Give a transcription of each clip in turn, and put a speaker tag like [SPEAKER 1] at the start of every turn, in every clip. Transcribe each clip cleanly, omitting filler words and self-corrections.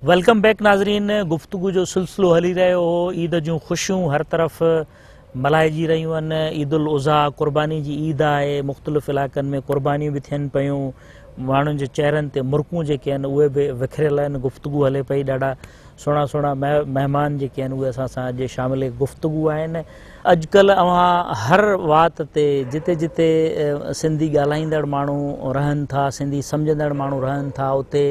[SPEAKER 1] Welcome back नाज़रीन। गुफ्तगू जो सिलसिलो हली रहियो हो। ईद जूं ख़ुशियूं हर तरफ़ मल्हाइजी रहियूं आहिनि। ईद उल उज़हा क़ुर्बानी जी ईद आहे। मुख़्तलिफ़ इलाइक़नि में क़ुर्बानियूं बि थियनि पियूं। माण्हुनि जे चेहरनि ते मुरकूं जेके आहिनि उहे बि विखरियल आहिनि। गुफ्तगू हले पई। ॾाढा सुहिणा सुहिणा महिमान जेके आहिनि उहे असां सां अॼु शामिल गुफ्तगू आहिनि। अॼुकल्ह अवां हर वात ते जिते जिते सिंधी ॻाल्हाईंदड़ माण्हू रहनि था, सिंधी सम्झंदड़ माण्हू रहनि था, उते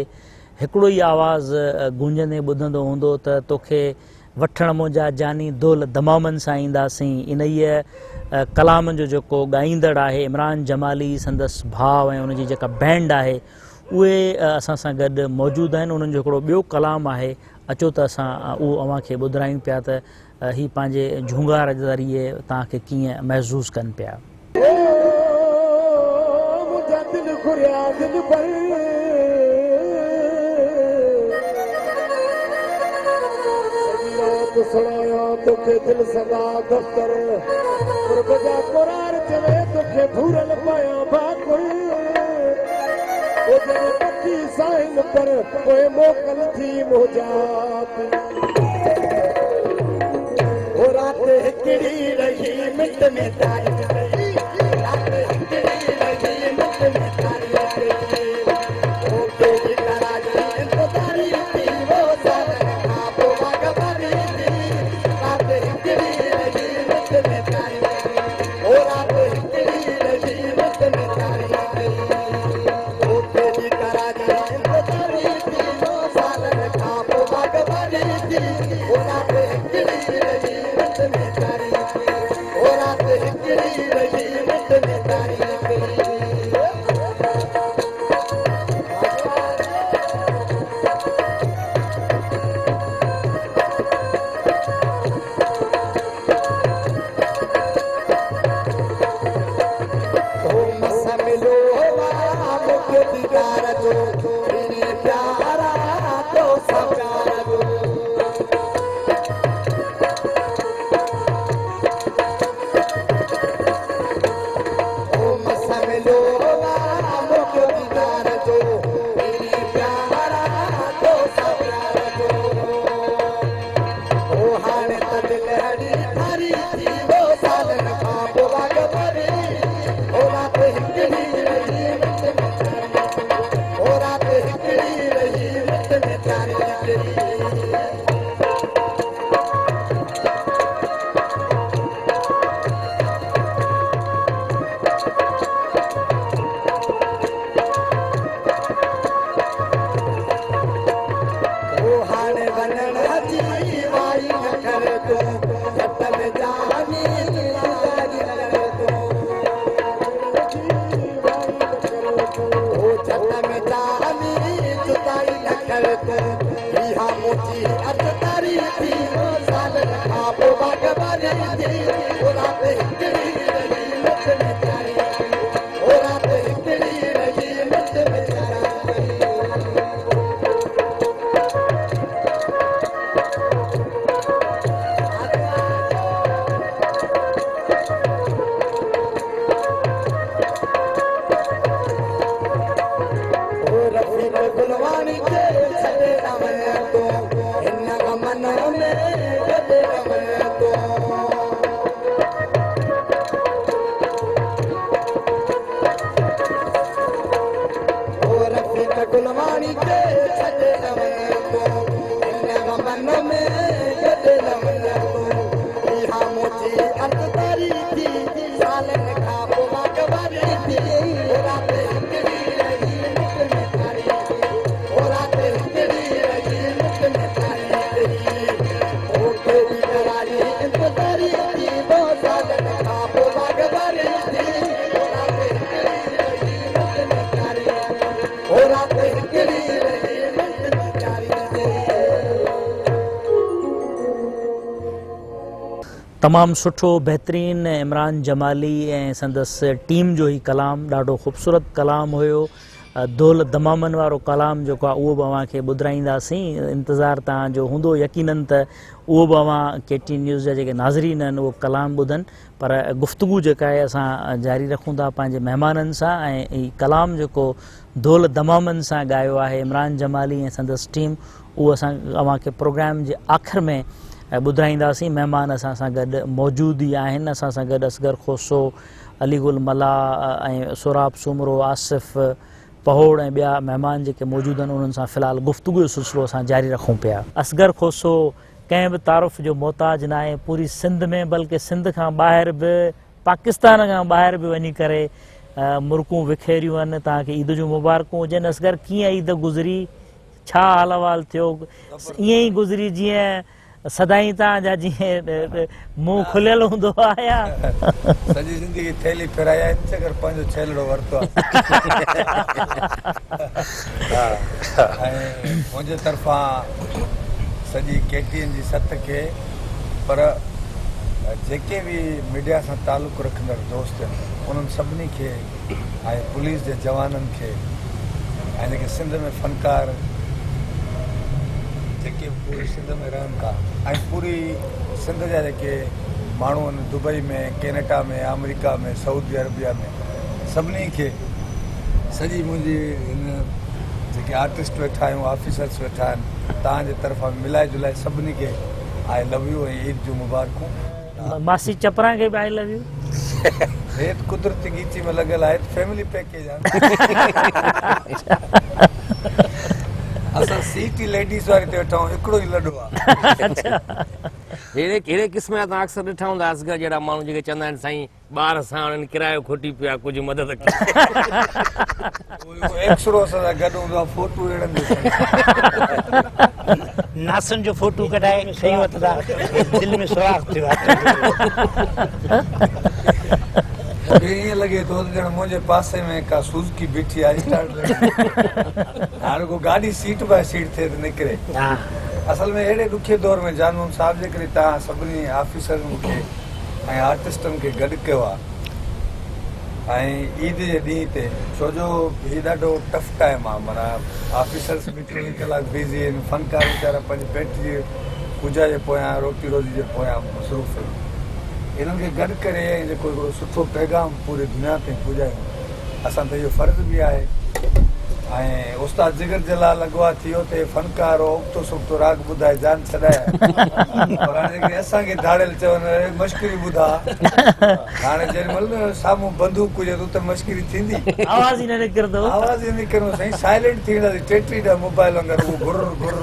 [SPEAKER 1] हिकिड़ो ई आवाज़ु गूंजंदे ॿुधंदो हूंदो त तोखे वठण मुंहिंजा जानी दोल दमामनि सां ईंदासीं। इन ई कलाम जो जेको ॻाईंदड़ आहे इमरान जमाली, संदसि भाउ ऐं उनजी जेका बैंड आहे उहे असां सां गॾु मौजूदु आहिनि। उन्हनि जो हिकिड़ो ॿियो कलाम आहे, अचो त असां उहो अव्हांखे ॿुधायूं पिया त ही पंहिंजे झूंगार ज़रिए तव्हांखे कीअं महसूसु कनि पिया।
[SPEAKER 2] सुनाया तोखे दिल सदा दफ्तर बजा कुरार चवे तोखे भूरल पाया बाकुर ओ जने पक्की साइन पर ओए मोकल थी मोजात ओ रात हिकड़ी रही मिट में तारी रही रात हिकड़ी रही मिट में तारी रही ओ तेरी कराजी इंतजारी थी वो सारा आपो वागबारी
[SPEAKER 1] तमामु सुठो बहितरीन इमरान जमाली ऐं संदसि टीम जो ही कलाम, ॾाढो ख़ूबसूरत कलाम हुयो। दोल दमामनि वारो कलाम जेको आहे उहो बि अव्हांखे ॿुधाईंदासीं। इंतज़ारु तव्हांजो हूंदो यकीनन त उहो बि अव्हां KT न्यूज़ जा जेके नाज़रीन आहिनि उहो कलाम ॿुधनि। पर गुफ़्तगू जेका आहे असां जारी रखूं था पंहिंजे महिमाननि सां। ऐं ही कलाम जेको दोल दमामनि सां ॻायो आहे इमरान जमाली ऐं संदसि टीम, उहो असां अव्हांखे प्रोग्राम जे आख़िर में ॿुधाईंदासीं। महिमान असां सां गॾु मौजूद ई आहिनि। असां सां गॾु असगर खोसो, अलीगुल मला ऐं सोराब सुमरो, आसिफ़ पहोड़ ऐं ॿिया महिमान जेके मौजूदु आहिनि उन्हनि सां फ़िलहालु गुफ़्तगू जो सिलसिलो असां जारी रखूं पिया। असगर खोसो कंहिं बि तारुफ़ जो मोहताज न आहे पूरी सिंध में, बल्कि सिंध खां ॿाहिरि बि, पाकिस्तान खां ॿाहिरि बि वञी करे मुर्कूं विखेरियूं आहिनि। तव्हांखे ईद जूं मुबारकूं हुजनि। असगर कीअं ईद गुज़री, छा हाल अहिवाल थियो? ईअं ई गुज़री जीअं सदाईं तव्हांजा जीअं मुंहुं खुलियल हूंदो आहे या
[SPEAKER 3] सॼी ज़िंदगी थैली फिराया आहिनि अगरि पंहिंजो छेलड़ो वरितो आहे। ऐं मुंहिंजे तरफ़ां सॼी केटीएन जी सथ खे, पर जेके बि मीडिया सां तालुक़ु रखंदड़ दोस्त आहिनि उन्हनि सभिनी खे ऐं पुलिस जे जवाननि खे ऐं जेके सिंध में फ़नकार जेके पूरी सिंध में रहनि था ऐं पूरी सिंध जा जेके माण्हू आहिनि दुबई में, कैनेडा में, अमेरिका में, सऊदी अरबिया में, सभिनी खे सॼी मुंहिंजी हिन जेके आर्टिस्ट वेठा आहियूं, ऑफिसर्स वेठा आहिनि, तव्हांजे तरफ़ां मिलाए जुलाए सभिनी खे आई लव यू ऐं ईद जूं मुबारकूं।
[SPEAKER 1] मासी चपरा खे बि आई लव यू।
[SPEAKER 3] हेठि कुदरती गीची में लॻियल आहे, फैमिली पैकेज आहे। असां सीटी लेडीज़ वारी ते वेठा आहियूं, हिकिड़ो ई लॾो आहे।
[SPEAKER 4] अहिड़े क़िस्म जा तव्हां अक्सर ॾिठा हूंदा असगर जहिड़ा माण्हू जेके चवंदा आहिनि साईं ॿार सां उन्हनि किरायो खोटी पिया, कुझु मदद कयो।
[SPEAKER 3] एक्सरो असां सां गॾु हूंदो आहे, फोटू अहिड़नि
[SPEAKER 5] नासनि जो फोटू कढाए खई वठंदा, दिलि में सुराख थियो आहे।
[SPEAKER 3] ईअं लॻे थो ॼण मुंहिंजे पासे में का सुज़ुकी बीठी आहे, हाणे को गाॾी सीट बाय सीट थिए त निकिरे। असल में अहिड़े ॾुखे दौर में जानून साहिब जे करे तव्हां सभिनी ऑफिसरनि खे ऐं आर्टिस्टनि खे गॾु कयो आहे ऐं ईद जे ॾींहं ते, छो जो हीउ ॾाढो टफ टाइम आहे। माना ऑफिसर्स बि 24 कलाक बिज़ी आहिनि, फ़नकार वीचारा पंहिंजी पेट जी पूजा जे पोयां, रोटी रोज़ी जे पोयां मसरूफ़ आहिनि। इन्हनि खे गॾु करे जेको हिकिड़ो सुठो पैगाम पूरी दुनिया ताईं पुॼायूं, असां त इहो फ़र्ज़ु बि आहे। ऐं उस्ताद जिगर जलाल अॻुवा थियो ते फ़नकार उगतो सुगतो राग ॿुधाए जान छॾाया, पर हाणे जेके असांखे धाड़ियल चवनि मश्करी ॿुधा, हाणे जेॾीमहिल साम्हूं बंदूक हुजे त मश्करी थींदी,
[SPEAKER 1] आवाज़ ई न निकिरंदो।
[SPEAKER 3] आवाज़ ई निकिरंदो साईं, साइलेंट थी वेंदासीं, 33 मोबाइल वांगुरु उहो घुर घुर।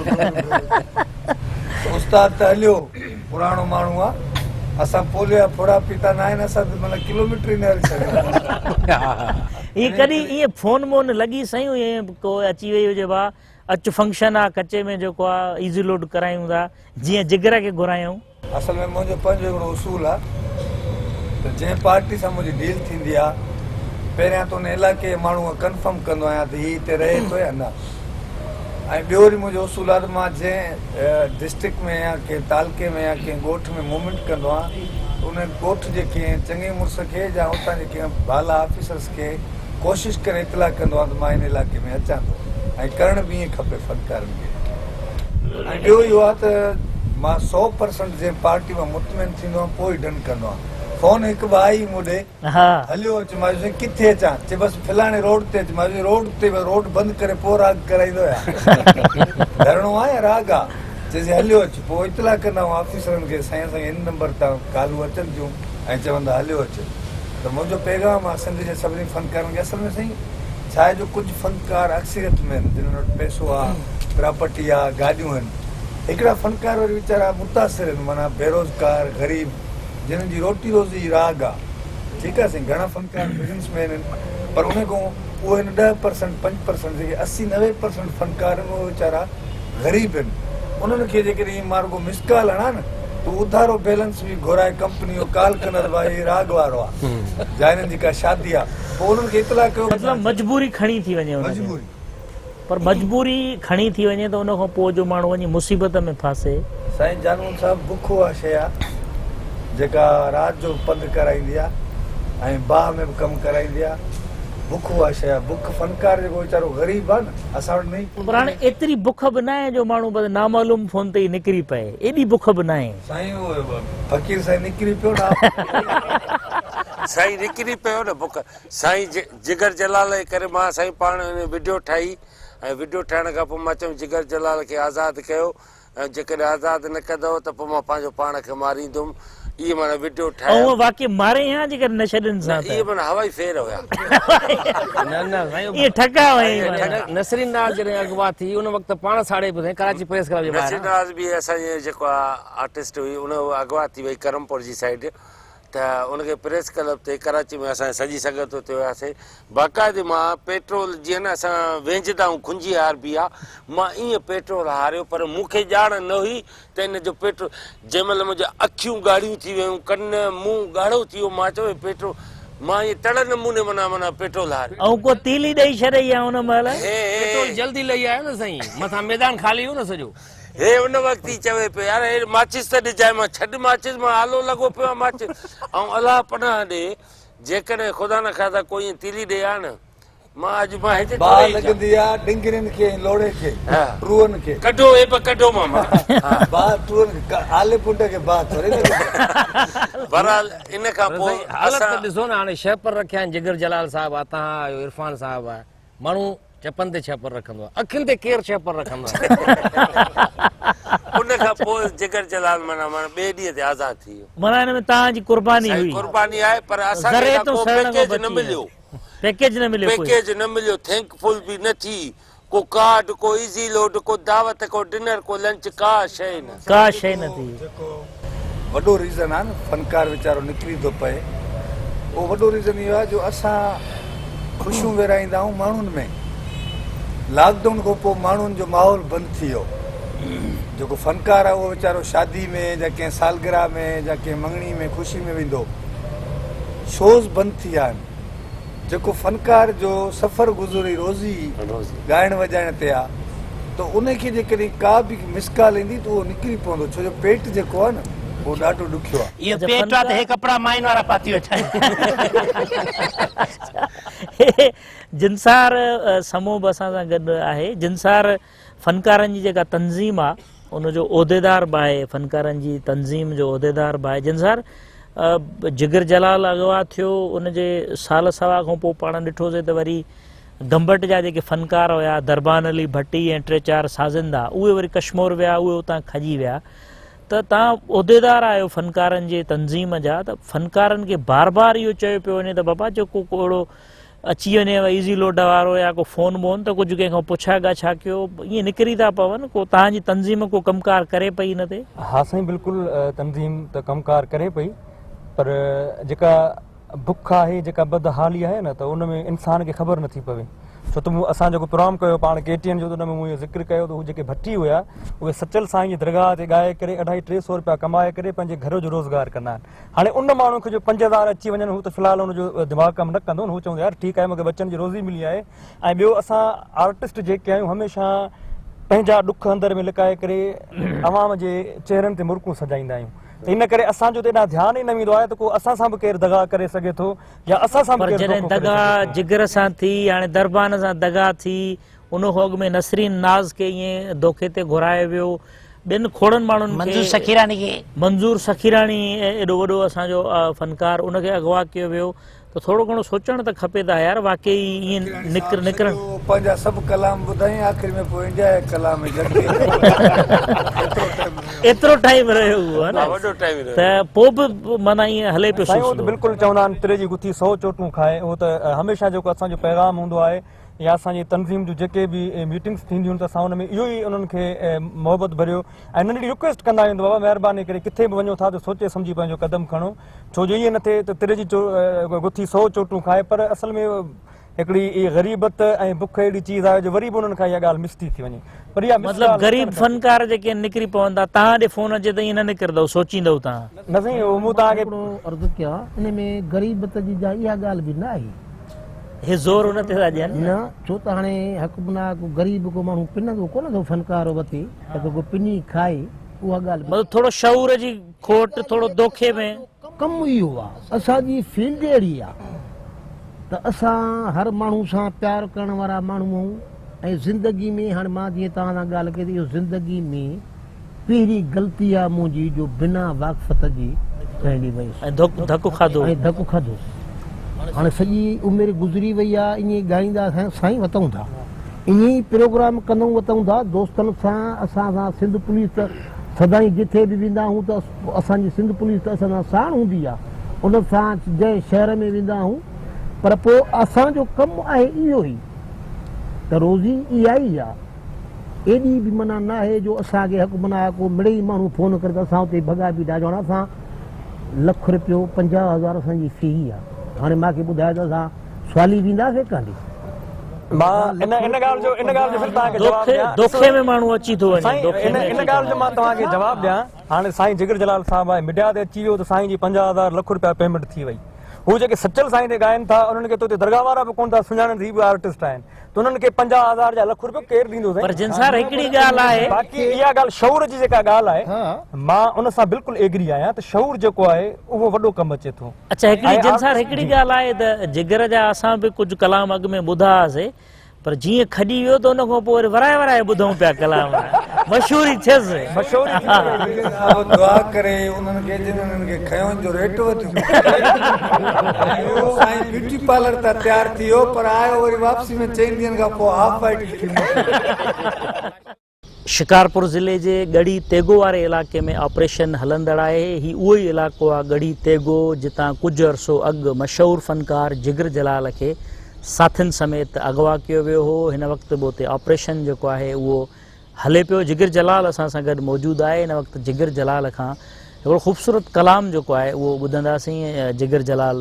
[SPEAKER 3] उस्ताद त हलियो, पुराणो माण्हू आहे, असां पोलियो जा फोड़ा पीता न आहिनि, असां त माना किलोमीटर ई न हली सघूं।
[SPEAKER 1] ईअं कॾहिं ईअं फोन मोन लॻी साईं, ईअं को अची वई हुजे भाउ अचु फंक्शन आहे कचे में जेको आहे ईज़ी लोड करायूं था, जीअं जिगर खे घुरायूं?
[SPEAKER 3] असल में मुंहिंजो पंहिंजो हिकिड़ो उसूल आहे त जंहिं पार्टी सां मुंहिंजी डील थींदी आहे, पहिरियां त उन इलाइक़े माण्हूअ कंफर्म कंदो आहियां त हीअ हिते रहे थो या न। ऐं ॿियो वरी मुंहिंजो उसूल आहे त मां जंहिं डिस्ट्रिक्ट में या कंहिं तालुके में या कंहिं ॻोठ में मूवमेंट कंदो आहियां, उन ॻोठ जे कंहिं चङे मुड़ुस खे या उतां जे कंहिं बाला ऑफिसर्स खे कोशिशि करे इतला कंदो आहे त मां हिन इलाइक़े में अचां थो, ऐं करण बि ईअं खपे फ़नकारनि खे। ऐं ॿियो इहो आहे त मां 100% जंहिं पार्टी मां मुतमिन थींदो आहियां पोइ ई डन कंदो आहियां। फोन हिकु ॿ आई मूं ॾे, हलियो अचु, मां चयो किथे अचां, चए बसि फलाणे रोड ते अचु, मां चयो रोड ते रोड बंदि करे पोइ राग कराईंदो आहियां, धरणो आहे या राग आहे, चइजे हलियो अचु, पोइ इतला कंदा आहियूं ऑफिसरनि खे, साईं असांखे हिन नंबर तां कालूं अचनि थियूं ऐं चवंदा हलियो अचु। त मुंहिंजो पैगाम आहे सिंध जे सभिनी फ़नकारनि खे, असल में साईं छा आहे जो कुझु फ़नकार अक्सरियत में आहिनि जिन्हनि वटि पैसो आहे, प्रॉपर्टी आहे, गाॾियूं आहिनि, हिकिड़ा फ़नकार वरी वीचारा मुतासिर आहिनि, माना बेरोज़गार गरीब, जिन्हनि जी रोटी रोज़ी राग आहे। ठीकु आहे साईं, घणा फ़नकार बिज़नेसमैन आहिनि, पर उन खां उहे 10% 5% जेके 80-90% फ़नकार आहिनि उहे वीचारा ग़रीब आहिनि। उन्हनि खे जेकॾहिं मां रुॻो मिस कॉल हणां न त उधारो बैलेंस बि घुराए कंपनी जो कॉल कंदड़ भाई राग वारो आहे, या हिननि जी का शादी आहे, पोइ उन्हनि खे इतला कयो,
[SPEAKER 1] मतिलबु मजबूरी खणी थी वञे,
[SPEAKER 3] मजबूरी।
[SPEAKER 1] पर मजबूरी खणी थी वञे त उन खां पोइ जो माण्हू वञी मुसीबत में फासे।
[SPEAKER 3] साईं जानून साहिब बुख उहा शइ आहे जेका राति जो पंधु कराईंदी आहे ऐं बाह में बि कमु कराईंदी आहे। बुख उहा शइ आहे, बुख फ़नकार जेको वीचारो ग़रीब आहे न, असां वटि नहीं।
[SPEAKER 1] पर हाणे एतिरी बुख बि न आहे जो माण्हू बसि नामालूम फोन ते ई निकिरी पए, एॾी बुख बि न आहे
[SPEAKER 3] साईं। उहो फ़कीर साईं निकिरी पियो न,
[SPEAKER 4] साईं निकिरी पियो न बुख। साईं जिगर जलाल जे करे मां साईं पाण वीडियो ठाही ऐं वीडियो ठाहिण खां पोइ मां चयुमि जिगर जलाल खे आज़ादु कयो ऐं जेकॾहिं आज़ादु न कंदव त पोइ मां पंहिंजो पाण खे मारींदुमि। इहे माना वीडियो
[SPEAKER 1] ऐं
[SPEAKER 4] ठाहिया।
[SPEAKER 1] उहो वाक़ई मारे हा जेकर न छॾनि सां
[SPEAKER 4] इहे माना हवाई फेर हुया।
[SPEAKER 1] न इहे ठका हुआ।
[SPEAKER 4] नसरीन नाज़ जॾहिं अॻुवा थी उन वक़्तु पाण साड़े पियो कराची प्रेस क्लब जे ॿाहिरां। नसरीन नाज़ बि असांजे जेको आहे आर्टिस्ट हुई उन अॻुवा थी वई करमपुर जी साइड, त उनखे प्रेस क्लब ते कराची में असां सजी संगत ते वियासीं। बाक़ाइदे मां पेट्रोल जीअं न असां वेंजदा आहियूं खुंजी हार बि आहे, मां ईअं पेट्रोल हारियो पर मूंखे ॼाण न हुई त इन जो पेट्रोल जंहिं महिल मुंहिंजो अखियूं ॻाढ़ियूं थी वियूं, कन मुंहुं ॻाढ़ो थी वियो, मां चयो पेट्रोल मां ईअं तड़ नमूने माना पेट्रोल हारियो।
[SPEAKER 1] ऐं को तीली ॾेई छॾई आहे हुन महिल।
[SPEAKER 4] पेट्रोल जल्दी लही आयो न साईं, मथां मैदान ख़ाली हो न सॼो। हे उन वक़्तु ई चवे पियो यार हे माचिस त ॾिजाए, मां छॾ माचिस, मां आलो लॻो पियो आहे माचिस। ऐं अलाह पनाह ॾे जेकॾहिं ख़ुदा न खादा कोई तीली ॾे आहे न, मां अॼु मां हिते
[SPEAKER 3] बाहि लॻंदी आहे डिंगरियुनि खे लोड़े खे टूअनि खे
[SPEAKER 4] कढो हे कढो मामा
[SPEAKER 3] बाहि टूअनि खे आले पुट खे बाहि थोरे
[SPEAKER 4] बहरहाल इन खां पोइ हालत ॾिसो न हाणे छह पर रखिया आहिनि। जिगर जलाल साहिबु आहे, तव्हां आहियो, इरफान साहिबु आहे, माण्हू चपनि ते छह पर रखंदो आहे, अखियुनि ते केरु छह पर रखंदो आहे। उन खां पोइ जिगर जलाल माना ॿिए ॾींहं ते आज़ादु थी वियो।
[SPEAKER 1] माना हिन में तव्हांजी कुर्बानी हुई।
[SPEAKER 4] कुर्बानी आहे पर असांखे पैकेज न मिलियो,
[SPEAKER 1] पैकेज न मिलियो,
[SPEAKER 4] पैकेज न मिलियो, थैंकफुल बि न थी, को कार्ड, को इज़ी लोड, को दावत, को डिनर, को लंच, का शइ न थी।
[SPEAKER 3] वॾो रीज़न आहे न फनकार वीचारो निकिरी थो पए, उहो वॾो रीज़न इहो आहे जो असां ख़ुशियूं विराईंदा आहियूं माण्हुनि में। लॉकडाउन खां पोइ माण्हुनि जो माहौल बंदि थी वियो। जेको फनकार आहे उहो वीचारो शादी में या कंहिं सालगिरह में या कंहिं मंगणी में ख़ुशी में वेंदो, शोज़ बंदि थी विया आहिनि। जेको फनकार जो सफ़र गुज़री रोज़ी ॻाइण वॼाइण ते आहे, त उनखे जेकॾहिं का बि मिसकाल ईंदी त उहो निकिरी पवंदो, छो जो पेट जेको आहे न उहो ॾाढो ॾुखियो आहे।
[SPEAKER 5] इहो पेट आहे त हे कपिड़ा माइन वारा पाती वेठा आहिनि।
[SPEAKER 1] जिनसार समूह बि असां सां गॾु आहे। जिनसार फनकारनि जी जेका तंज़ीम आहे उनजो उहिदेदार बि आहे, फनकारनि जी तंज़ीम जो उहिदेदार बि आहे। जिनसार जिगर जलाल अॻुवा थियो, उनजे साल सवा खां पोइ पाण ॾिठोसीं त वरी गंबट जा जेके फनकार हुया, दरबान अली भट्टी ऐं 3-4 साज़िंदा, उहे वरी कश्मीर विया, उहे उतां खजी विया। त तव्हां उहिदेदार आहियो फनकारनि जे तंज़ीम जा, त फनकारनि खे बार बार इहो चयो पियो वञे त बाबा जेको अहिड़ो अची वञेव इज़ी लोड वारो या को फ़ोन वोन त कुझु कंहिंखां पुछा ॻाछा कयो, ईअं निकिरी था पवनि, को तव्हांजी तंज़ीम को कमकार करे पई हिन ते?
[SPEAKER 6] हा साईं, बिल्कुलु तंज़ीम त कमकार करे पई, पर जेका बुख आहे, जेका बदहाली आहे न, त उन में इंसान खे ख़बर नथी पवे। छो त मूं असां जेको प्रोग्राम कयो पाण KTN जो, त उन में मूं इहो ज़िक्र कयो त उहे जेके भट्टी हुया उहे सचल साईं जी दरगाह ते ॻाए करे 250-300 रुपया कमाए करे पंहिंजे घर जो रोज़गार कंदा आहिनि। हाणे उन माण्हू खे जो 5000 अची वञनि, हू त फ़िलहाल हुनजो दिमाग़ कमु न कंदो, हू चवंदो यार ठीकु आहे मूंखे बच्चनि जी रोज़ी मिली आहे। ऐं ॿियो असां आर्टिस्ट जेके आहियूं हमेशह पंहिंजा ॾुख अंदरि में लिकाए करे अवाम जे चेहरनि ते मुर्कूं सजाईंदा आहियूं। त इन करे असांजो त एॾा ध्यानु ई न वेंदो आहे त को असां सां बि केरु दगा करे सघे थो या असां सां बि
[SPEAKER 1] जॾहिं दगा जिगर सां थी, हाणे दरबान सां दगा थी, उन खां अॻु में नसरीन नाज़ खे ईअं धोखे ते घुराए वियो, ॿियनि खोड़नि माण्हुनि मंज़ूर सखीरानी एॾो वॾो असांजो फनकार, उनखे अगवा कयो वियो। त थोरो घणो सोचणु त खपे त यार वाकई ईअं निकिरण
[SPEAKER 3] पंहिंजा सभु कलाम ॿुधाई, आख़िर में पोइ इंडिया जे कलाम में
[SPEAKER 1] एतिरो टाइम रहियो हुओ न, वॾो टाइम त पोइ बि माना ईअं हले पियो।
[SPEAKER 6] साईं त बिल्कुलु चवंदा आहिनि तिर जी गुथी 100 चोटूं खाए। उहो त हमेशह जेको असांजो पैगाम हूंदो आहे या असांजी तंज़ीम जूं जेके बि मीटिंग्स थींदियूं आहिनि त असां हुन में इहो ई उन्हनि खे मोहबत भरियो ऐं नंढड़ी रिक्वेस्ट कंदा आहियूं त बाबा महिरबानी करे किथे बि वञो था त सोचे सम्झी पंहिंजो क़दम खणो, छो जो ईअं न थिए त तिर जी गुथी 100 चोटूं खाए। पर असल में हिकिड़ी इहा ग़रीबत ऐं बुख अहिड़ी चीज़ आहे जो वरी बि उन्हनि खां इहा ॻाल्हि मिस थी वञे। पर इहा
[SPEAKER 1] मतिलबु ग़रीब फनकार जेके निकिरी पवंदा, तव्हां ॾे फ़ोन अचे त ईअं न निकिरंदव, सोचींदव तव्हां?
[SPEAKER 6] न साईं, मूं तव्हांखे
[SPEAKER 5] अर्ज़ु कयो आहे इन में ग़रीबत जी जा इहा ॻाल्हि बि न आहे।
[SPEAKER 1] हे ज़ोर उन ते था ॾियनि
[SPEAKER 5] न, छो त हाणे हक़ बिना को ग़रीब को माण्हू पिनंदो कोन थो फनकार वती त को पिनी खाए, उहा ॻाल्हि
[SPEAKER 1] मतिलबु थोरो शऊर जी खोट, थोरो दोखे में
[SPEAKER 5] कमु इहो आहे। असांजी फील्ड अहिड़ी आहे त असां हर माण्हू सां प्यारु करण वारा माण्हू आहियूं ऐं ज़िंदगी में हाणे मां जीअं तव्हां सां ॻाल्हि कई त इहो ज़िंदगी में पहिरीं ग़लती आहे मुंहिंजी जो बिना वाक़फ़त जी खणी वई
[SPEAKER 1] ऐं धकु खाधो।
[SPEAKER 5] हाणे सॼी उमिरि गुज़री वई आहे, ईअं ॻाईंदा साईं वतूं था, ईअं ई प्रोग्राम कंदो वतऊं था दोस्तनि सां असां सां सिंध पुलिस त सदाई जिथे बि वेंदा आहियूं त असांजी सिंध पुलिस त असां सां साण हूंदी आहे उन सां जंहिं शहर में वेंदा आहियूं पर पोइ असांजो कमु आहे इहो ई त रोज़ी इहा ई आहे एॾी बि माना न आहे जो असांखे हक़ माना को मिड़ेई माण्हू फ़ोन करे त असां उते भॻा बि ॾाढो असां ₹1,00,000 50,000 असांजी फी आहे हाणे मूंखे ॿुधायो त असां सवाली वेंदासीं काॾे
[SPEAKER 6] मां इन ॻाल्हि जो फिर तव्हांखे जवाब ॾियां
[SPEAKER 1] दोखे में माण्हू अची थो वञे
[SPEAKER 6] साईं इन ॻाल्हि जो मां तव्हांखे जवाब ॾियां हाणे साईं जिगर जलाल साहिबु आहे मीडिया ते अची वियो त साईं जी 50,000 लख रुपया पेमेंट थी वई हू जेके सचल साईं ते ॻाइनि था उन्हनि खे त हुते दरगाह वारा बि कोन था सुञाणनि ही बि आर्टिस्ट आहिनि त उन्हनि खे 50,000 जा ₹1,00,000 केरु ॾींदो
[SPEAKER 1] पर जिनसार हिकिड़ी ॻाल्हि आहे
[SPEAKER 6] बाक़ी इहा ॻाल्हि शऊर जी जेका ॻाल्हि आहे मां उन सां बिल्कुलु एग्री आहियां त शऊर जेको आहे उहो वॾो कमु अचे थो
[SPEAKER 1] अच्छा हिकिड़ी जिनसार हिकिड़ी ॻाल्हि आहे त जिगर जा असां बि कुझु कलाम अॻु में ॿुधासीं पर जीअं खॼी वियो त उन खां पोइ वरी वराए वराए ॿुधूं पिया कलाम मशहूरी थियसि
[SPEAKER 3] दुआ करे उन्हनि खे जिन्हनि खे खयों जो रेट वधियो साईं ब्यूटी पार्लर तां तयारु थी वियो पर आयो वरी वापसी में 4 ॾींहंनि खां पोइ हाफ वाइट
[SPEAKER 1] शिकारपुर ज़िले जे गढ़ी तेगो वारे इलाइक़े में ऑपरेशन हलंदड़ आहे ही उहो ई इलाइक़ो आहे गढ़ी तेगो जितां कुझु अरसो अॻु मशहूरु फ़नकार जिगर जलाल खे साथियुनि समेत अगवा कयो वियो हो हिन वक़्तु बि उते ऑपरेशन जेको आहे उहो हले पियो जिगर जलाल असां सां गॾु मौजूदु आहे हिन वक़्तु जिगर जलाल खां हिकिड़ो ख़ूबसूरत कलाम जेको आहे उहो ॿुधंदासीं जिगर जलाल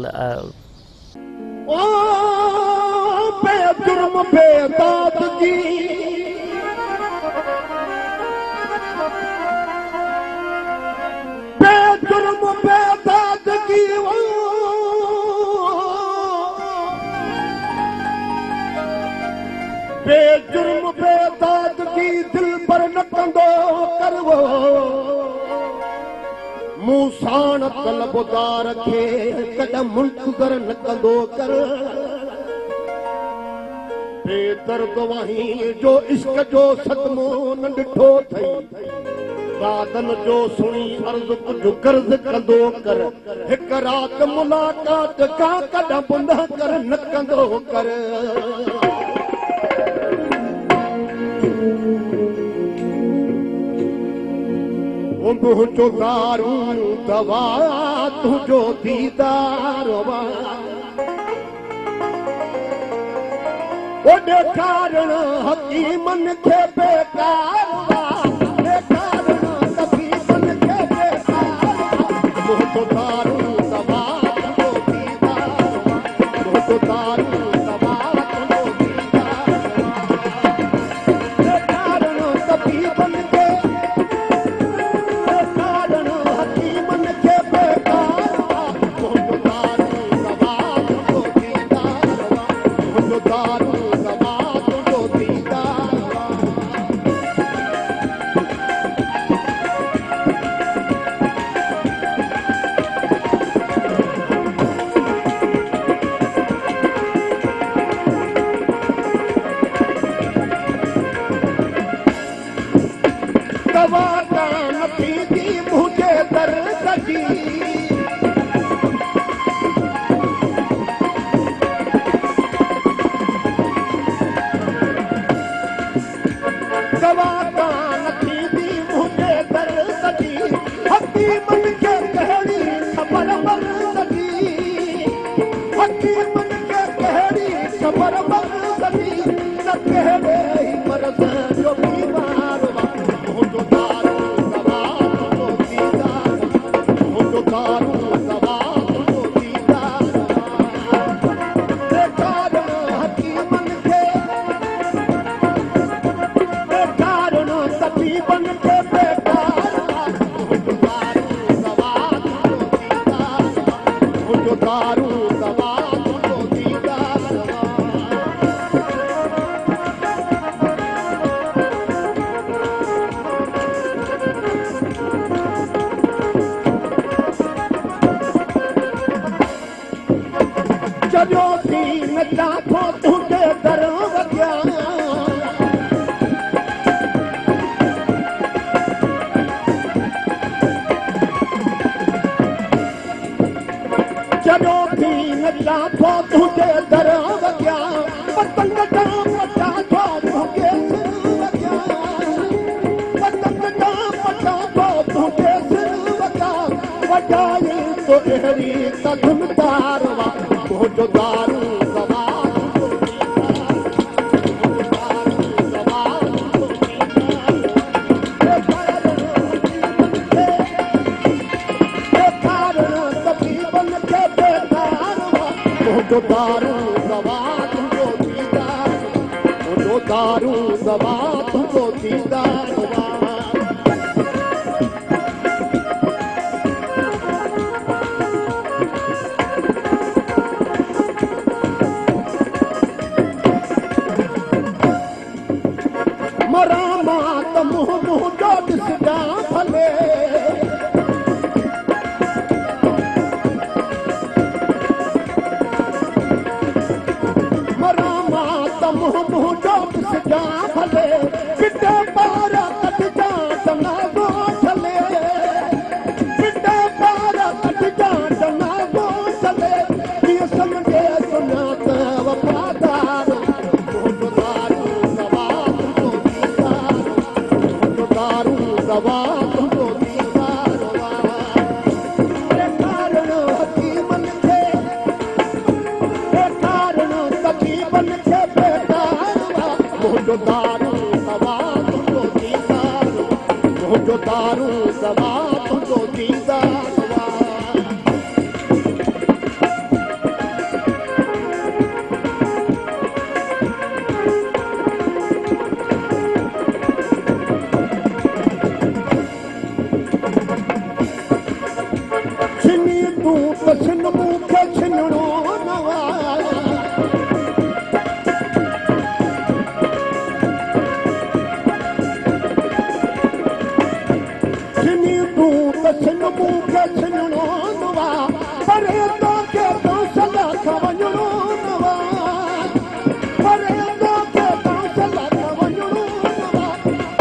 [SPEAKER 2] बेजुर्म बेदाद की दिल पर न कंदो करवो मुंह साण तलबदार खे कॾहिं मुल्क कर न कंदो कर बेदर्द वही जो इश्क जो सदमो न ॾिठो अथई दादन जो सुणी अर्ज़ कुझु कर्ज़ कंदो कर हिकु राति मुलाक़ात खां कॾहिं बुंद कर न कंदो कर मुंहिंजो दारू दवा तुंहिंजो दीदार ॾेखारण हकीमनि खे बेकार ॾेखारण तबीबनि खे बेकार मुंहिंजो दारू दवा तुंहिंजो दीदार मुंहिंजो दारू दवा तुंहिंजो दीदार ॾेखारण तबीबनि खे तुझे दर वॻिया पतंग जा पटा तो अहिड़ी त धुनदार वा मुंहिंजो दारू दवा दारू दवा तुंहिंजो दीदार मुंहिंजो दारू दवा तुंहिंजो दीदार मरा मां त मुंहुं मुंहिंजो ॾिसजां भले मुंहिंजो ॾिसजां भले पिटे पार कढजां चङो छले पिटे पार कढजां चङो छले कीअं सम्झे सुञात वफ़ादार मुंहिंजो दारू दवा तुंहिंजो दीदार मुंहिंजो दारू दवा तुंहिंजो दीदार ॾेखारणु हकीमन खे ॾेखारणु तक़ीबन खे मुंहिंजो दारू दवा तुंहिंजो दीदार मुंहिंजो दारू दवा तुंहिंजो दीदार छिनी तूं त छिन मूंखे छिनणो न छिन मूंखे छिनणो नवा परे तोखे कौशल वञणो नवा परे तोखे कौशल वञणो नवा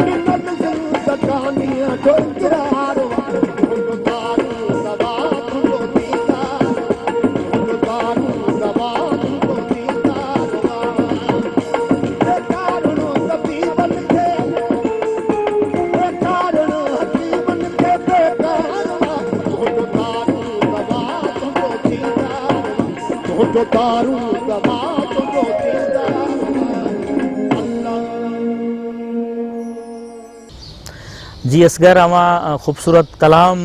[SPEAKER 2] ॾिनल ज़िंदगानीअ जो इक़रार मुंहिंजो दारू दवा तुंहिंजो दीदार मुंहिंजो दारू दवा तुंहिंजो दीदार ॾेखारणो तक़ीबन खे ॾेखारणो हकीमन खे मुंहिंजो दारू दवा तुंहिंजो दीदार मुंहिंजो दारू दवा तुंहिंजो दीदार
[SPEAKER 1] जी असगर अवां ख़ूबसूरत कलाम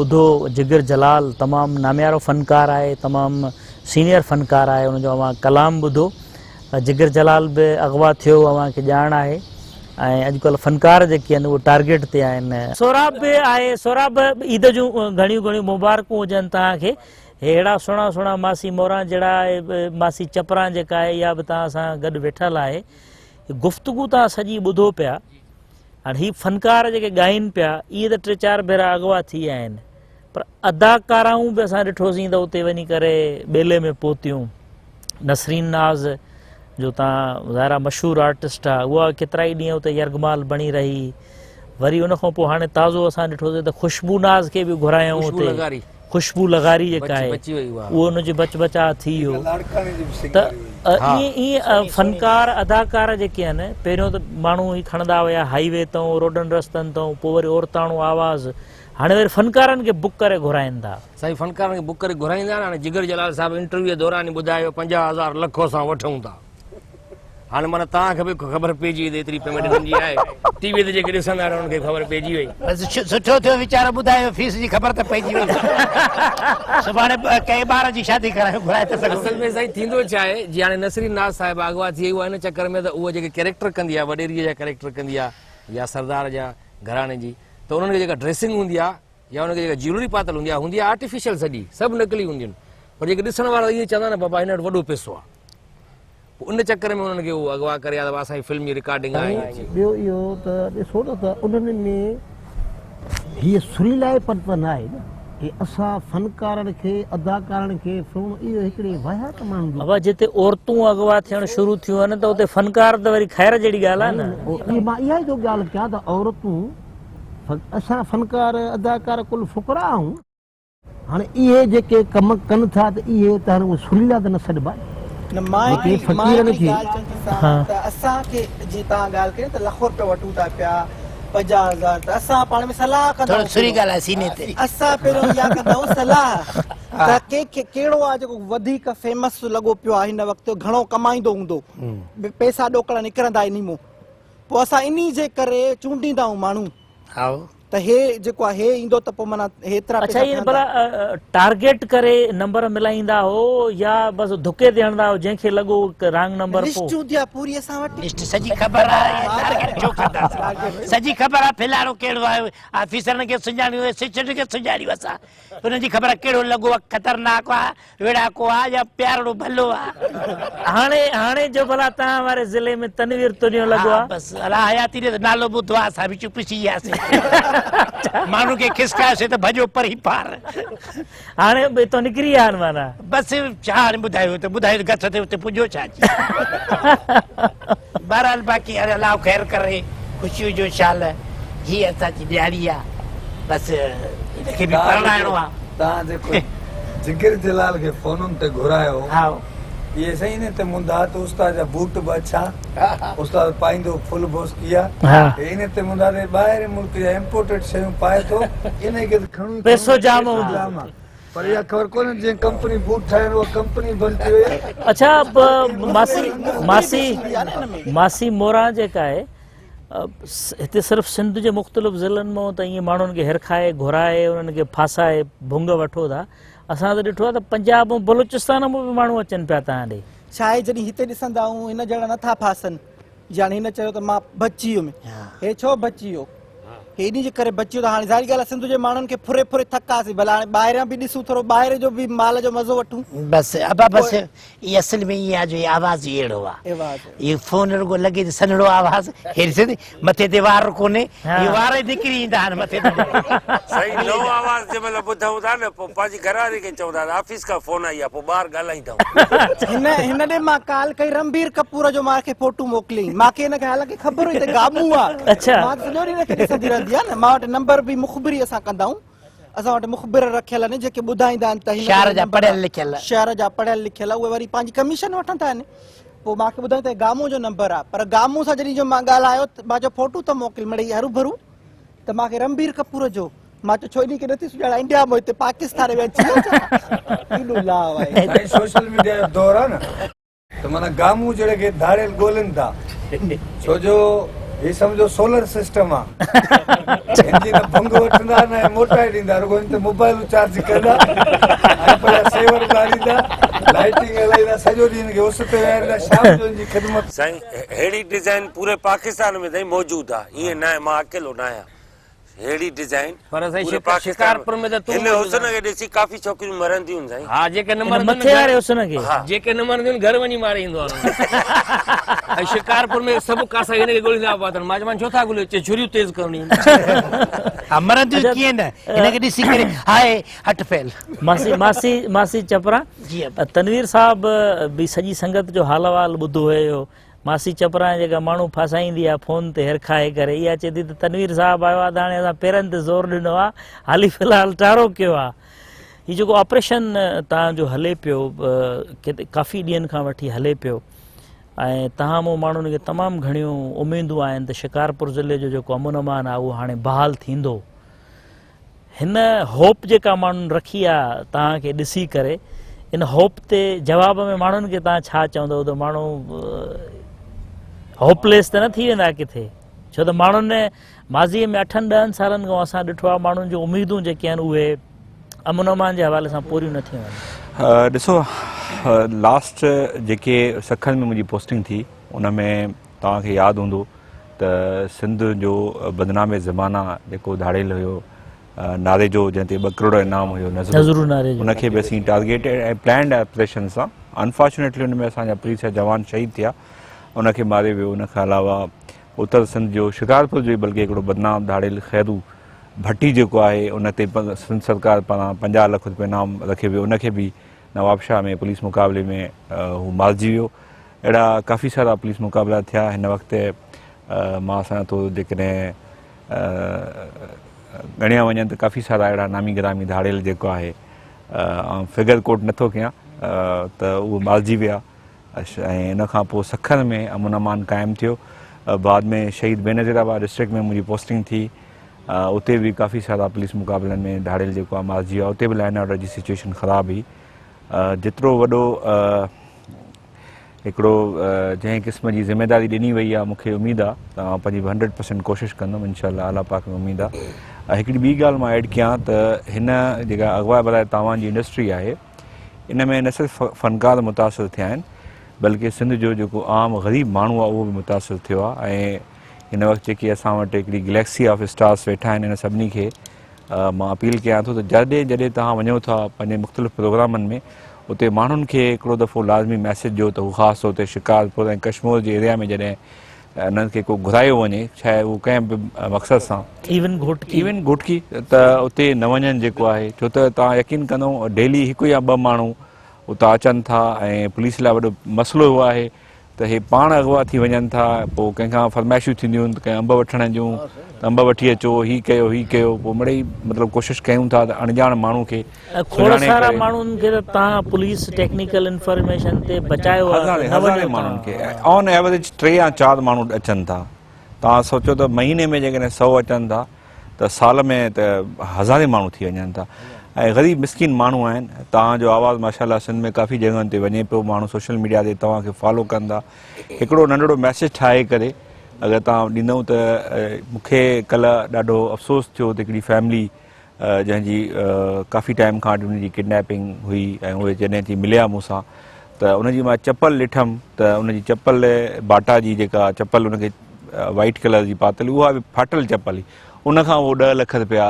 [SPEAKER 1] ॿुधो जिगर जलाल तमामु नामियारो फ़नकार आहे तमामु सीनियर फ़नकार आहे उनजो अवां कलाम ॿुधो जिगर जलाल बि अगवा थियो अव्हांखे ॼाण आहे ऐं अॼुकल्ह फ़नकार जेके आहिनि उहे टारगेट ते आहिनि सोराब बि आहे सोराब ईद जूं घणियूं घणियूं मुबारकूं हुजनि तव्हांखे अहिड़ा सुहिणा सुहिणा मासी मोरा जहिड़ा मासी चपरा जेका आहे इहा बि तव्हां सां गॾु वेठल आहे गुफ़्तगू तव्हां सॼी ॿुधो पिया हाणे हीअ फ़नकार जेके ॻाइनि पिया इहे त 3-4 भेरा अगवा थी विया आहिनि पर अदाकाराऊं बि असां ॾिठोसीं त उते वञी करे ॿेले में पहुतियूं नसरीन नाज़ जो तव्हां ज़ाहिरा मशहूरु आर्टिस्ट आहे उहा केतिरा ई ॾींहं उते यरगमाल बणी रही वरी उन खां पोइ हाणे ताज़ो असां ॾिठोसीं त ख़ुशबू नाज़ खे बि घुरायूं हुते ख़ुशबू लगारी जेका आहे उहो उनजी बचबचा थी वियो त ईअं फ़नकार अदाकार जेके आहिनि पहिरियों त माण्हू ई खणंदा हुया हाईवे तां रोडनि रस्तनि तां पोइ वरी औरताणो आवाज़ हाणे वरी फ़नकारनि खे बुक करे घुराइनि था
[SPEAKER 4] साईं फ़नकारनि खे बुक करे घुराईंदा हाणे जिगर जलाल साहिबु इंटरव्यू दौरान ॿुधायो 50,000 लखो सां वठूं था हाणे माना तव्हांखे बि ख़बर पइजी वई एतिरी पेमेंट हिननि जी आहे टीवी ते जेके ॾिसंदा आहिनि उन्हनि खे ख़बर पइजी वई
[SPEAKER 5] सुठो थियो वीचारो ॿुधायो फीस जी ख़बर त पइजी वई सुभाणे कंहिं ॿार जी शादी करायो घुराए था सघो
[SPEAKER 4] असल में साईं थींदो छा आहे जीअं हाणे नसरीन नाज़ साहिबु अगवा थी वई हिन चकर में त उहा जेके कैरेक्टर कंदी आहे वॾेरीअ जा कैरेक्टर कंदी आहे या सरदार जा घराणे जी त उन्हनि खे जेका ड्रेसिंग हूंदी आहे या उनखे जेका ज्वेलरी पातल हूंदी आहे आर्टिफिशियल सॼी सभु नकली हूंदियूं आहिनि पर जेके ॾिसण वारा इहे चवंदा आहिनि बाबा हिन वटि वॾो पैसो आहे उन चक्कर में उन्हनि खे उहो अगवा करे असांजी फिल्म जी रिकॉर्डिंग आहे
[SPEAKER 5] ॿियो इहो त ॾिसो न त उन्हनि में हीअ सुरीलाइपन त न आहे न की असां फ़नकारनि खे अदाकारनि खे फिल्म इहो हिकिड़े वाहियात माण्हू
[SPEAKER 1] बाबा जिते औरतूं अगवा थियणु शुरू थियूं आहिनि त उते फ़नकार त वरी ख़ैर जहिड़ी ॻाल्हि आहे न
[SPEAKER 5] मां इहा ई थो ॻाल्हि कयां त औरतूं असां फ़नकार अदाकार कुल फुकरा आहियूं हाणे इहे जेके कम कनि था त इहे त हाणे उहे सुरीला त न सॾिबा
[SPEAKER 7] असांखे जीअं तव्हां ॻाल्हि कयो त लखो रुपया वठूं था पिया 50,000 त असां पाण में सलाह
[SPEAKER 8] थोरो
[SPEAKER 7] कंदा
[SPEAKER 8] सुरी ॻाल्हि आहे सीने ते
[SPEAKER 7] असां पहिरियों इहा कंदाऊं सलाह त कंहिंखे कहिड़ो आहे जेको वधीक फेमस लॻो पियो आहे हिन वक़्तु घणो कमाईंदो हूंदो पैसा ॾोकड़ा निकिरंदा इन मां पोइ असां इन्ही जे करे चूंडींदा आहियूं माण्हू
[SPEAKER 8] हा
[SPEAKER 7] त हे जेको आहे हे ईंदो त पोइ माना हेतिरा
[SPEAKER 1] अच्छा ये भला टारगेट करे नंबर मिलाईंदा हो या बस धुके ते हणंदा हो जंहिंखे लॻो रॉन्ग नंबर
[SPEAKER 7] लिस्ट
[SPEAKER 1] पोइ
[SPEAKER 7] हूंदी आहे पूरी असां वटि
[SPEAKER 8] लिस्ट सॼी ख़बर आहे टारगेट छो कंदासीं सॼी ख़बर आहे फिलहाल कहिड़ो आहे ऑफिसरनि खे सुञाणियो सिस्टम खे सुञाणियो असां हुनजी ख़बर आहे कहिड़ो लॻो आहे ख़तरनाक आहे विड़ाको आहे या प्यारो भलो आहे
[SPEAKER 1] हाणे जो भला तव्हां वारे ज़िले में तनवीर तुरियो लॻो आहे
[SPEAKER 8] बसि अला हयाती ॾे त नालो ॿुधो आहे असां बि चुप थी वियासीं माण्हू खे खिसकायोसीं त भॼो परी पार
[SPEAKER 1] हाणे बि तो निकिरी विया आहिनि माना
[SPEAKER 8] बसि छा हाणे ॿुधायो त गथ ते उते पुॼो छा बहरहाल बाक़ी हाणे अलाह ख़ैर करे ख़ुशियूं जो शाल हीअ असांजी ॾियारी आहे बसि हिनखे बि परणाइणो आहे
[SPEAKER 3] तव्हां जेको जिगर जलाल खे फोनुनि ते घुरायो
[SPEAKER 8] हा
[SPEAKER 3] ये सही ने ते मुंदा तो उस्ताद जा बूट बचा उस्ताद पाइंदो फुल बोस किया इने ते मुंदा दे बाहर मुल्क जा इंपोर्टेड शयूं पाए तो इने के खणू
[SPEAKER 1] पैसो जाम हूंदो
[SPEAKER 3] पर या खबर कोन जे कंपनी बूट ठाहिण वो कंपनी बंद थी वई
[SPEAKER 1] अच्छा मासी मोरा जेका आहे हिते सिर्फ़ु सिंध जे मुख़्तलिफ़ ज़िलनि मां त ईअं माण्हुनि खे हिरखाए घुराए उन्हनि खे फासाए भुंग वठो था असां त ॾिठो आहे त पंजाब ऐं बलूचिस्तान मां बि माण्हू अचनि पिया तव्हां ॾे
[SPEAKER 7] छा आहे जॾहिं हिते ॾिसंदा आहियूं हिन जहिड़ा नथा फासनि ॼाणे हिन चयो त मां बची वियुमि हे छो बची वियो हे इन जे करे बची वियो त हाणे ज़ाहिरी ॻाल्हि आहे सिंध जे माण्हुनि खे फुरे फुरे थकासीं भला हाणे ॿाहिरियां बि ॾिसूं थोरो ॿाहिरि जो बि माल जो मज़ो वठूं
[SPEAKER 8] बसि अबा बसि इहा असल में ईअं आहे जो इहो आवाज़ ई अहिड़ो आहे इहो फोन रुॻो लॻे त सन्हड़ो आवाज़ हेॾी सिंधी मथे ते वार कोन्हे इहे वार ई निकिरी ईंदा आहिनि मथे ते
[SPEAKER 4] सही नओं आवाज़ जंहिं महिल ॿुधूं था न पोइ पंहिंजी घरवारी खे चवंदा ऑफिस खां फोन आई आहे पोइ ॿाहिरि ॻाल्हाईंदा
[SPEAKER 7] हिन ॾे मां कॉल कई रणबीर कपूर जो मूंखे फोटू मोकिलियईं मूंखे हिनखे हालांकि ख़बर हुई त गामू आहे
[SPEAKER 1] अच्छा
[SPEAKER 7] मां सॼो ॾींहुं हिनखे ॾिसंदी रहंदी आहे न मां वटि नंबर बि मुख़बिरी असां कंदा आहियूं असां वटि मुख़बिर रखियल आहिनि जेके ॿुधाईंदा आहिनि त
[SPEAKER 8] शहर जा पढ़ियल लिखियल
[SPEAKER 7] शहर जा पढ़ियल लिखियल उहे वरी पंहिंजी कमीशन वठंदा आहिनि पोइ मूंखे ॿुधाईं त गामू जो नंबर आहे पर गामू सां जॾहिं जो मां ॻाल्हायो त मां चयो फोटू त मोकिल मिड़ई हरू भरू त मूंखे रणबीर कपूर जो मां चयो छो इन खे नथी सुञाणा इंडिया में हिते पाकिस्तान में अची
[SPEAKER 3] सोशल मीडिया जो दौर आहे न त माना गामू जहिड़े खे धाड़ियल ॻोल्हनि था छो जो ये समझो सोलर सिस्टम आहे इंजन भंग वठंदा न मोटाए ॾींदा रुगो इन ते मोबाइल चार्ज कंदा ऐं पर सेवर ॿारींदा लाइटिंग हलाईंदा सॼो ॾींहुं खे उस ते वेहारींदा शाम जो इनजी ख़िदमत
[SPEAKER 4] साईं अहिड़ी डिज़ाइन पूरे पाकिस्तान में साईं मौजूदु आहे ईअं न आहे मां अकेलो न आहियां अहिड़ी डिज़ाइन
[SPEAKER 9] पर साईं शिकारपुर में त तूं
[SPEAKER 4] हिन हुस्न खे ॾिसी काफ़ी छोकिरियूं मरंदियूं आहिनि साईं
[SPEAKER 9] हा जेके न
[SPEAKER 1] मथे वारे हुस्न खे
[SPEAKER 9] जेके न मरंदियूं आहिनि घर वञी मारे ईंदो आहे ऐं शिकारपुर में सभु कासा हिनखे ॻोल्हींदा पिया अथनि मां चयोमांसि छो था ॻोल्हियो चए छुरियूं तेज़ करणी
[SPEAKER 8] मरंदियूं कीअं न हिनखे ॾिसी करे हाय हट फैल
[SPEAKER 1] मासी चपरा तनवीर साहब बि सॼी संगत जो हाल अहवाल ॿुधो हुयो मासी चपरा जेका माण्हू फासाईंदी आहे फोन ते हिरखाए करे इहा चए थी त तनवीर साहब आयो आहे त हाणे असां पेरनि ते ज़ोर ॾिनो आहे हाली फ़िलहालु टारो कयो आहे हीउ जेको ऑपरेशन तव्हांजो हले पियो काफ़ी ॾींहंनि खां वठी हले पियो ऐं तव्हां मूं माण्हुनि खे तमामु घणियूं उमेदूं आहिनि त शिकारपुर ज़िले जो जेको अमन अमान आहे उहो हाणे बहाल थींदो हिन होप जेका माण्हुनि रखी आहे तव्हांखे ॾिसी करे इन होप ते जवाब में माण्हुनि खे तव्हां छा चवंदव त माण्हू होपलेस त न थी वेंदा किथे छो त माण्हुनि माज़ीअ में 8-10 सालनि खां असां ॾिठो आहे माण्हुनि जूं उमेदूं जेके आहिनि उहे अमन अमान जे हवाले सां पूरियूं न थियूं आहिनि
[SPEAKER 10] ॾिसो लास्ट जेके सखन में मुंहिंजी पोस्टिंग थी उन में तव्हांखे यादि हूंदो त सिंध जो बदनामे ज़माना जेको धाड़ियल हुयो नारे जो जंहिं ते 2 करोड़ इनाम हुयो नज़रुल नारे उनखे बि असीं टारगेटेड ऐं प्लैंड ऑपरेशन सां अनफॉर्चुनेटली हुन में असांजा पुलिस जा जवान शहीद थिया उनखे मारे वियो उनखां अलावा उत्तर सिंध जो शिकारपुर जो बल्कि हिकिड़ो बदनाम धाड़ियल ख़ैरू भट्टी जेको आहे उन ते सिंध सरकार पारां 50 लाख रुपए इनाम रखे वियो उनखे बि नवाबशाह में पुलिस मुक़ाबले में हू मारिजी वियो अहिड़ा काफ़ी सारा पुलिस मुक़ाबला थिया हिन वक़्तु मां असां थो जेकॾहिं ॻणिया वञनि त काफ़ी सारा अहिड़ा नामी गिरामी धाड़ियल जेको आहे फिगर कोट नथो कयां त उहो मारिजी विया ऐं इन खां पोइ सखन में अमन अमान क़ाइमु थियो बाद में शहीद बेनज़ीराबाद डिस्ट्रिक्ट में मुंहिंजी पोस्टिंग थी, उते बि काफ़ी सारा पुलिस मुक़ाबलनि में धाड़ेल जेको आहे मारिजी वियो आहे, उते बि लॉ एंड ऑर्डर जी सिचुएशन ख़राबु हुई। जेतिरो वॾो हिकिड़ो जंहिं क़िस्म जी ज़िम्मेदारी ॾिनी वई आहे, मूंखे उमेदु आहे त मां पंहिंजी 100% कोशिशि कंदुमि, इंशाअल्लाह अल्लाह पाक में उमेदु आहे। हिकिड़ी ॿी ॻाल्हि मां ऐड कयां त हिन जेका अगवा बराए तव्हांजी इंडस्ट्री आहे, इन में न सिर्फ़ु फ़नकार मुतासिर थिया आहिनि, बल्कि सिंध जो जेको आम ग़रीब माण्हू आहे उहो बि मुतासिर थियो आहे। ऐं हिन वक़्तु जेकी असां वटि हिकिड़ी गैलेक्सी ऑफ स्टार्स वेठा आहिनि, इन सभिनी खे मां अपील कयां थो त जॾहिं जॾहिं तव्हां वञो था पंहिंजे मुख़्तलिफ़ प्रोग्रामनि में, उते माण्हुनि खे हिकिड़ो दफ़ो लाज़मी मैसेज ॾियो त हू ख़ासि तौर ते शिकारपुर ऐं कश्मीर जे एरिया में जॾहिं उन्हनि खे को घुरायो वञे, चाहे उहो कंहिं बि मक़सद सां, इवन घोटकी, त उते न वञनि जेको आहे। छो त तव्हां यकीन कंदो डेली हिकु या ॿ माण्हू उतां अचनि था ऐं पुलिस लाइ वॾो मसइलो उहो आहे त हे पाण अगवा थी वञनि था। पोइ कंहिंखां फरमाइशूं थींदियूं आहिनि त कंहिं अंब वठण जूं, त अंब वठी अचो, हीअ कयो, पोइ मिड़ई मतिलबु कोशिशि कयूं था त अणॼाण माण्हू खे
[SPEAKER 1] माण्हुनि खे तव्हां पुलिस टेक्निकल इंफॉर्मेशन ते बचायो,
[SPEAKER 10] हज़ारे माण्हुनि खे ऑन एवरेज 3 या 4 माण्हू अचनि था। तव्हां सोचो त महीने में जेकॾहिं 100 अचनि था त साल में त हज़ारे माण्हू थी वञनि था। ऐं ग़रीब मिसकिन माण्हू आहिनि। तव्हांजो आवाज़ु माशाल्लाह सिंध में काफ़ी जॻहियुनि ते वञे पियो, माण्हू सोशल मीडिया ते तव्हांखे फॉलो कंदा। हिकिड़ो नंढिड़ो मैसेज ठाहे करे अगरि तव्हां ॾींदव त मूंखे कल्ह ॾाढो अफ़सोस थियो त हिकिड़ी फैमिली जंहिंजी काफ़ी टाइम खां उनजी किडनैपिंग हुई ऐं उहे जॾहिं थी मिलिया मूंसां, त उनजी मां चप्पल ॾिठमि त उनजी चप्पल बाटा जी जेका चप्पल उनखे वाइट कलर जी पातल, उहा बि फाटल चप्पल हुई। उनखां उहो 10 लख रुपया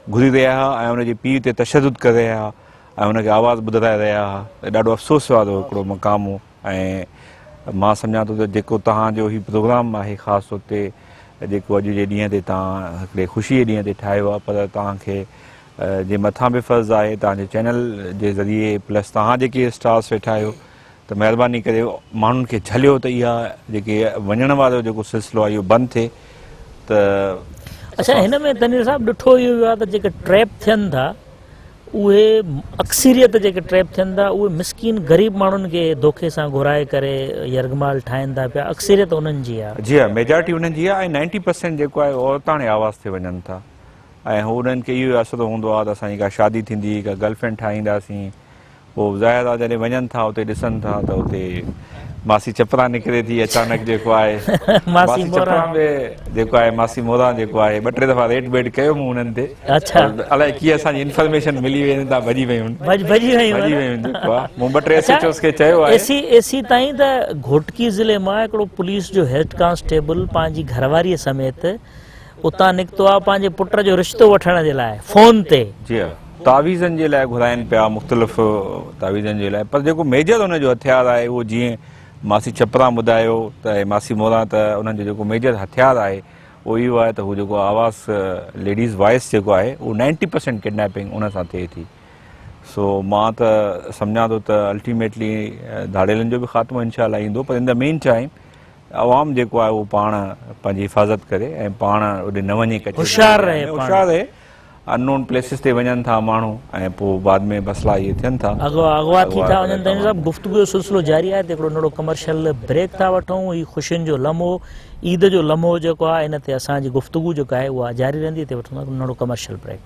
[SPEAKER 10] घुरी रहिया हुआ ऐं उनजे पीउ ते तशदुद करे रहिया हुआ ऐं उनखे आवाज़ु ॿुधाए रहिया हुआ। ॾाढो अफ़सोस वारो हिकिड़ो मक़ाम हो। ऐं मां सम्झां थो त जेको तव्हांजो हीउ प्रोग्राम आहे, ख़ासि तौर ते जेको अॼु जे ॾींहं ते तव्हां हिकिड़े ख़ुशीअ ॾींहं ते ठाहियो आहे, पर तव्हांखे जे मथां बि फ़र्ज़ु आहे तव्हांजे चैनल जे ज़रिए, प्लस तव्हां जेके स्टार्स वेठा आहियो, त महिरबानी करे माण्हुनि खे झलियो त इहा जेके वञण वारो जेको सिलसिलो आहे इहो बंदि थिए। त
[SPEAKER 1] अच्छा, हिन में तनवीर साहब ॾिठो इहो वियो आहे त जेके ट्रैप थियनि था उहे अक्सरियत जेके ट्रैप थियनि था उहे मिसकिन ग़रीब माण्हुनि खे धोखे सां घुराए करे यरगमाल ठाहिनि था पिया, अक्सरियत उन्हनि जी आहे।
[SPEAKER 10] जी हा, मेजॉरिटी उन्हनि जी आहे। ऐं 90% जेको आहे औरताणे आवाज़ ते वञनि था ऐं हू उन्हनि खे इहो असरु हूंदो आहे त असांजी का शादी थींदी, का गर्लफ्रेंड ठाहींदासीं, पोइ ज़ाहिर आहे जॾहिं वञनि था उते ॾिसनि था त उते मासी चपरा निकिरे थी अचानक जेको आहे मासी चपरा में जेको आहे मासी मोरा जेको आहे 2-3 दफ़ा रेड बेड कयो मूं उन्हनि ते।
[SPEAKER 1] अच्छा,
[SPEAKER 10] अलाए कीअं असांजी इंफॉर्मेशन मिली वई त भॼी वयूं जेको आहे मूं 2-3 SHOs खे चयो आहे।
[SPEAKER 1] एसी ताईं त घोटकी ज़िले मां हिकिड़ो पुलिस जो हेड कांस्टेबल पंहिंजी घरवारीअ समेत उतां निकितो आहे पंहिंजे पुट जो रिश्तो वठण जे लाइ फ़ोन ते।
[SPEAKER 10] जी हा, तावीज़नि जे लाइ घुराइनि पिया, मुख़्तलिफ़ तावीज़नि जे लाइ। पर जेको मेजर हुनजो हथियार आहे उहो जीअं मासी चपरा ॿुधायो त मासी मोरा, त उन्हनि जो जेको मेजर हथियार आहे उहो इहो आहे त हू जेको आवाज़ लेडीज़ वॉइस जेको आहे उहो 90% किडनैपिंग उन सां थिए थी। सो मां त सम्झां थो त अल्टीमेटली धाड़ेलनि जो बि ख़ात्मो इंशाअल्लाह ईंदो, पर इन द मेन टाइम आवाम जेको आहे उहो पाण पंहिंजी हिफ़ाज़त करे ऐं पाण ओॾे न वञे,
[SPEAKER 1] होशियार रहे।
[SPEAKER 10] अननोन प्लेसिस ते वञनि था माण्हू ऐं पोइ बाद में मसइला इहे थियनि था,
[SPEAKER 1] अगवा थी था वञनि। तंहिं सां गुफ़्तगू जो सिलसिलो जारी आहे। हिकिड़ो नंढो कमर्शियल ब्रेक था वठूं। ही ख़ुशियुनि जो लम्हो, ईद जो लम्हो जेको आहे, इन ते असांजी गुफ़्तगू जेका आहे उहा जारी रहंदी। हिते वठूं था नंढो कमर्शियल ब्रेक।